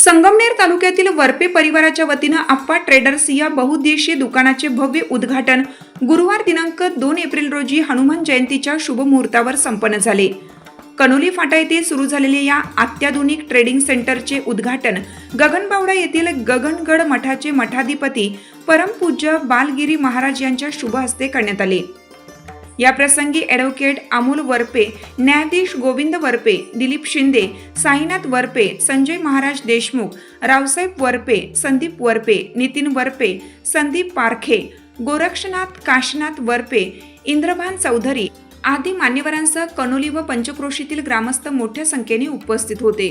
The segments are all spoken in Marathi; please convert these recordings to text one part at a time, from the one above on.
संगमनेर तालुक्यातील वरपे परिवाराच्या वतीनं आप्पा ट्रेडर्स या बहुउद्देशीय दुकानाचे भव्य उद्घाटन गुरुवार दिनांक 2 एप्रिल रोजी हनुमान जयंतीच्या शुभ मुहूर्तावर संपन्न झाले। कनोली फाटा येथे सुरू झालेले या अत्याधुनिक ट्रेडिंग सेंटरचे उद्घाटन गगनबावडा येथील गगनगड मठाचे मठाधिपती परमपूज्य बालगिरी महाराज यांच्या शुभ हस्ते करण्यात आले। या प्रसंगी ॲडव्होकेट अमोल वरपे, न्यायाधीश गोविंद वरपे, दिलीप शिंदे, साईनाथ वरपे, संजय महाराज देशमुख, रावसाहेब वरपे, संदीप वरपे, नितीन वरपे, संदीप पारखे, गोरक्षनाथ काशीनाथ वरपे, इंद्रभान चौधरी आदी मान्यवरांसह कनोली व पंचक्रोशीतील ग्रामस्थ मोठ्या संख्येने उपस्थित होते।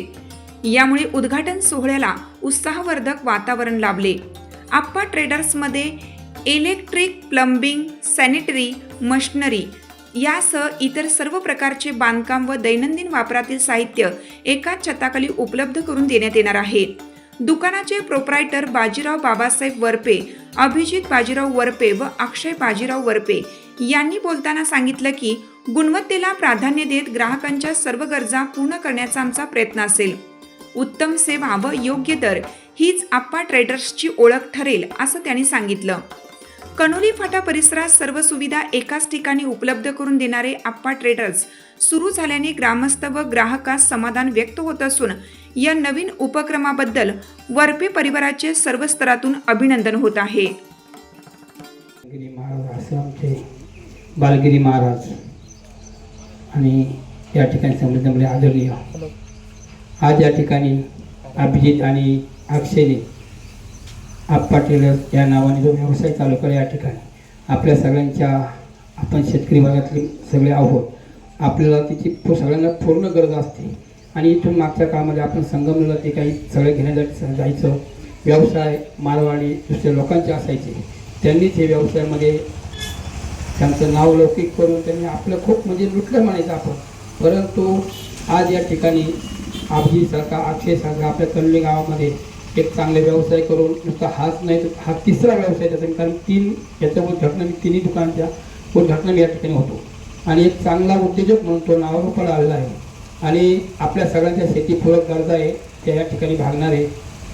यामुळे उद्घाटन सोहळ्याला उत्साहवर्धक वातावरण लाभले। आप्पा ट्रेडर्समध्ये इलेक्ट्रिक, प्लंबिंग, सॅनिटरी, मशिनरी यासह इतर सर्व प्रकारचे बांधकाम व दैनंदिन वापरातील साहित्य एकाच छताखाली उपलब्ध करून देण्यात येणार आहे। दुकानाचे प्रोप्रायटर बाजीराव बाबासाहेब वरपे, अभिजित बाजीराव वरपे व अक्षय बाजीराव वरपे यांनी बोलताना सांगितलं की गुणवत्तेला प्राधान्य देत ग्राहकांच्या सर्व गरजा पूर्ण करण्याचा आमचा प्रयत्न असेल। उत्तम सेवा व योग्य दर हीच आप्पा ट्रेडर्सची ओळख ठरेल असं त्यांनी सांगितलं। कनोली फाटा परिसरात सर्व सुविधा एकाच ठिकाणी उपलब्ध करून देणारे आप्पा ट्रेडर्स सुरू झाल्याने ग्रामस्थ व ग्राहकास समाधान व्यक्त होत असून या नवीन उपक्रमाबद्दल वरपे परिवाराचे सर्व स्तरातून अभिनंदन होत आहे। बालगिरी महाराज आणि या ठिकाणी समजले आदरणीय आज या ठिकाणी अभिजित आणि अक्षयने आप्पा ट्रेडर्स या नावाने जो व्यवसाय चालू करा या ठिकाणी आपल्या सगळ्यांच्या आपण शेतकरी वर्गातले सगळे आहोत, आपल्याला त्याची सगळ्यांना पूर्ण गरज असते आणि इथून मागच्या काळामध्ये आपण संगमनेरला ते काही सगळे घेण्यासाठी जायचं व्यवसाय मारवाडी दुसऱ्या लोकांचे असायचे, त्यांनीच हे व्यवसायामध्ये त्यांचं नाव लौकिक करून त्यांनी आपलं खूप म्हणजे लुटलं म्हणायचं आपण। परंतु आज या ठिकाणी अभिजीतसारखा अक्षयसारखा आपल्या कनोली गावामध्ये एक चांगले व्यवसाय करून नुसता हाच नाही तर हा तिसरा व्यवसाय त्याचा, कारण 3 याच्या उद्घाटन मी 3 दुकानांच्या उद्घाटन या ठिकाणी होतो आणि एक चांगला उद्योजक म्हणून तो नावारूपाला आलेला आहे आणि आपल्या सगळ्यांच्या शेतीपूरक गरजा आहे त्या या ठिकाणी भागणार आहे।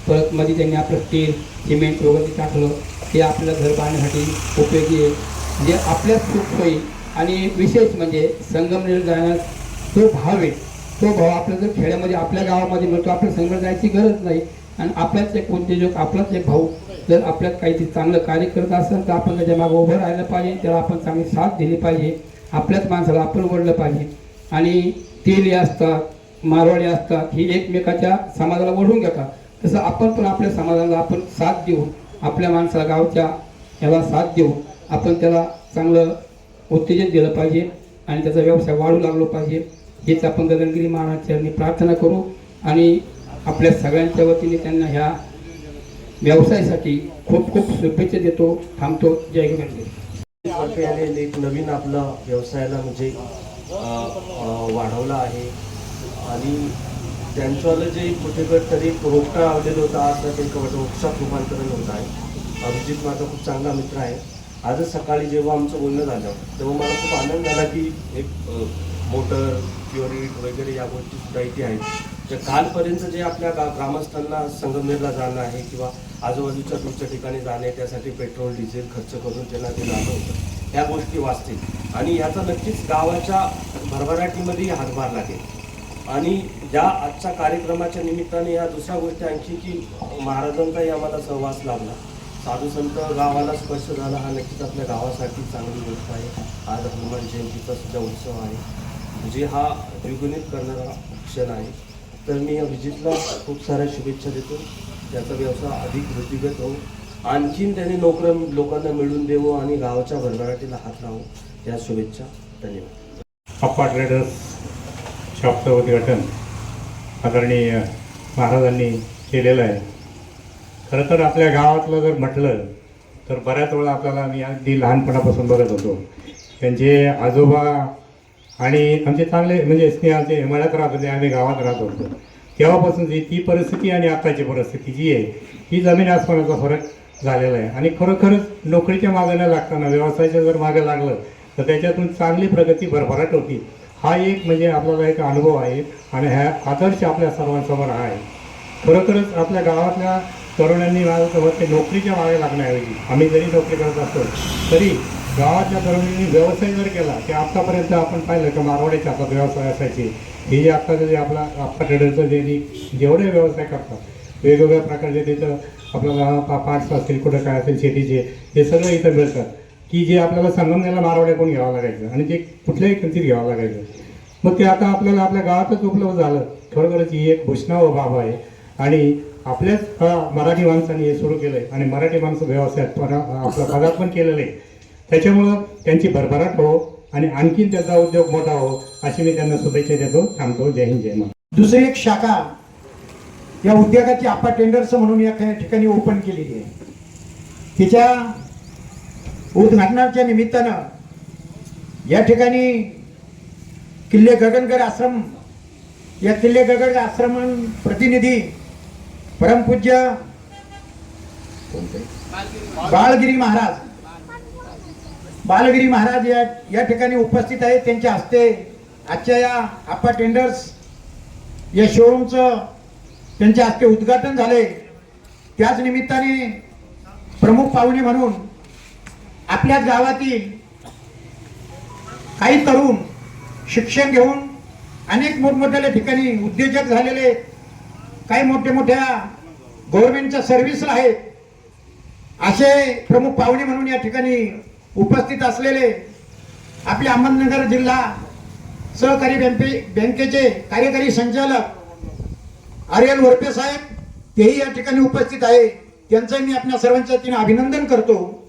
परत मध्ये त्यांनी आपलं स्टील सिमेंट वगैरे टाकलं ते आपल्याला घर बांधण्यासाठी उपयोगी आहे, म्हणजे आपल्या सुख होईल आणि विशेष म्हणजे संगमनेर जाण्यास जो भाव आहे तो भाव आपल्या जर खेड्यामध्ये आपल्या गावामध्ये मिळतो, आपल्या संगमनेर जायची गरज नाही आणि आपल्याच एक उद्योजक आपलाच एक भाऊ जर आपल्यात काहीतरी चांगलं कार्य करत असेल तर आपण त्याच्या मागे उभं राहिलं पाहिजे, त्याला आपण चांगली साथ दिली पाहिजे, आपल्याच माणसाला आपण ओढलं पाहिजे। आणि तेली असतात मारवाडी असतात ही एकमेकाच्या समाजाला ओढून घेतात, तसं आपण पण आपल्या समाजाला आपण साथ देऊन आपल्या माणसाला गावच्या याला साथ देऊन आपण त्याला चांगलं उत्तेजन दिलं पाहिजे आणि त्याचा व्यवसाय वाढू लागलो पाहिजे हेच आपण गगनगिरी महाराजांनी प्रार्थना करू आणि आपल्या सगळ्यांच्या वतीने त्यांना ह्या व्यवसायासाठी खूप खूप शुभेच्छा देतो। थांबतो। जय गगनगिरी। एक नवीन आपला व्यवसायाला म्हणजे वाढवला आहे आणि त्यांचं जे कुठेकडे तरी रोपटा आवडेल होता आज ते वृक्षात रूपांतरण होत आहे। अभिजित माझा खूप चांगला मित्र आहे। आजच सकाळी जेव्हा आमचं बोलणं झालं तेव्हा मला खूप आनंद झाला की एक मोटर प्युरिट वगैरे या गोष्टी सुद्धा इथे आहेत। तर कालपर्यंत जे आपल्या ग्रामस्थांना संगमनेरला जाणं आहे किंवा आजूबाजूच्या दूरच्या ठिकाणी जाणे त्यासाठी पेट्रोल डिझेल खर्च करून त्यांना ते जाणं होतं, या गोष्टी वाचतील आणि याचा नक्कीच गावाच्या भरभराटीमध्ये हातभार लागेल। आणि या आजच्या कार्यक्रमाच्या निमित्ताने या दुसऱ्या गोष्टी आणखी की महाराजांचाही आम्हाला सहवास लाभला, साधू संत गावाला स्पर्श झाला, हा नक्कीच आपल्या गावासाठी चांगली गोष्ट आहे। आज हनुमान जयंतीचा सुद्धा उत्सव आहे, म्हणजे हा द्विगुणित करणारा क्षण आहे। तर मी अभिजितला खूप साऱ्या शुभेच्छा देतो, त्याचा व्यवसाय अधिक वृद्धिगत हो, आणखीन त्याने नोकऱ्या लोकांना मिळवून देवो आणि गावाच्या भरभराटीला हात लावो, या शुभेच्छा। धन्यवाद। आप्पा ट्रेडर्स शॉपचं उद्घाटन आदरणीय महाराजांनी केलेलं आहे। खरं तर आपल्या गावातलं जर म्हटलं तर बऱ्याच वेळा आपल्याला मी अगदी लहानपणापासून बघत होतो त्यांचे आजोबा आणि आमचे चांगले म्हणजे स्नेहाचे मळ्यात राहत होते, आम्ही गावात राहत होतो, तेव्हापासूनची ती परिस्थिती आणि आत्ताची परिस्थिती जी आहे ही जमीन आसमानाचा फरक झालेला आहे। आणि खरोखरच नोकरीच्या मागे न लागताना व्यवसायाच्या जर मागे लागलं तर त्याच्यातून चांगली प्रगती भरभराट होती। हा एक म्हणजे आपल्याला एक अनुभव आहे आणि हा आदर्श आपल्या सर्वांसमोर आहे। खरोखरच आपल्या गावातल्या तरुणांनी माझं तर मत नोकरीच्या मागे लागण्याऐवजी आम्ही जरी नोकरी करत असतो तरी गावातल्या तरुणांनी व्यवसाय जर केला की आत्तापर्यंत आपण पाहिलं की मारवाड्याचे हातात व्यवसाय असायचे. हे जे आत्ताचं जे आपला आप्पा ट्रेडरचं जेवढे व्यवसाय करतात वेगवेगळ्या प्रकारचे तिथं आपल्याला पार्ट्स असतील कुठं काय असेल शेतीचे हे सगळं इथं मिळतात की जे आपल्याला संगमनेरला मारवाड्याकडून घ्यावं लागायचं आणि ते कुठल्याही किमतीत घ्यावं लागायचं. मग ते आता आपल्याला आपल्या गावातच उपलब्ध झालं. खरोखरच ही एक भूषणावह बाब आहे आणि आपल्याच मराठी माणसांनी हे सुरू केलं आहे आणि मराठी माणसं व्यवसायात आपलं पदार्पण केलेलं आहे. त्याच्यामुळं त्यांची भरभराट हो आणि आणखीन त्याचा उद्योग मोठा हो अशी मी त्यांना शुभेच्छा देतो. थांबतो. जय हिंद जय महाराष्ट्र. दुसरी एक शाखा या उद्योगाची आप्पा टेंडर्स म्हणून या ठिकाणी ओपन केलेली आहे. तिच्या उद्घाटनाच्या निमित्तानं या ठिकाणी किल्ले गगनगड आश्रम या किल्ले गगनगड आश्रम प्रतिनिधी परमपूज्य बालगिरी महाराज या ठिकाणी उपस्थित आहेत. त्यांच्या हस्ते आजच्या या आप्पा टेंडर्स या शोरूमचं त्यांच्या हस्ते उद्घाटन झाले. त्याच निमित्ताने प्रमुख पाहुणे म्हणून आपल्या गावातील काही तरुण शिक्षण घेऊन अनेक मोठमोठ्या ठिकाणी उद्योजक झालेले, काही मोठ्या गव्हर्नमेंटच्या सर्व्हिसला आहेत असे प्रमुख पाहुणे म्हणून या ठिकाणी उपस्थित असलेले आपले अहमदनगर जिल्हा सहकारी बँकेचे कार्यकारी संचालक आर्यन वरपे साहेब तेही या ठिकाणी उपस्थित आहे. त्यांचं मी आपल्या सर्वांच्या वतीने अभिनंदन करतो.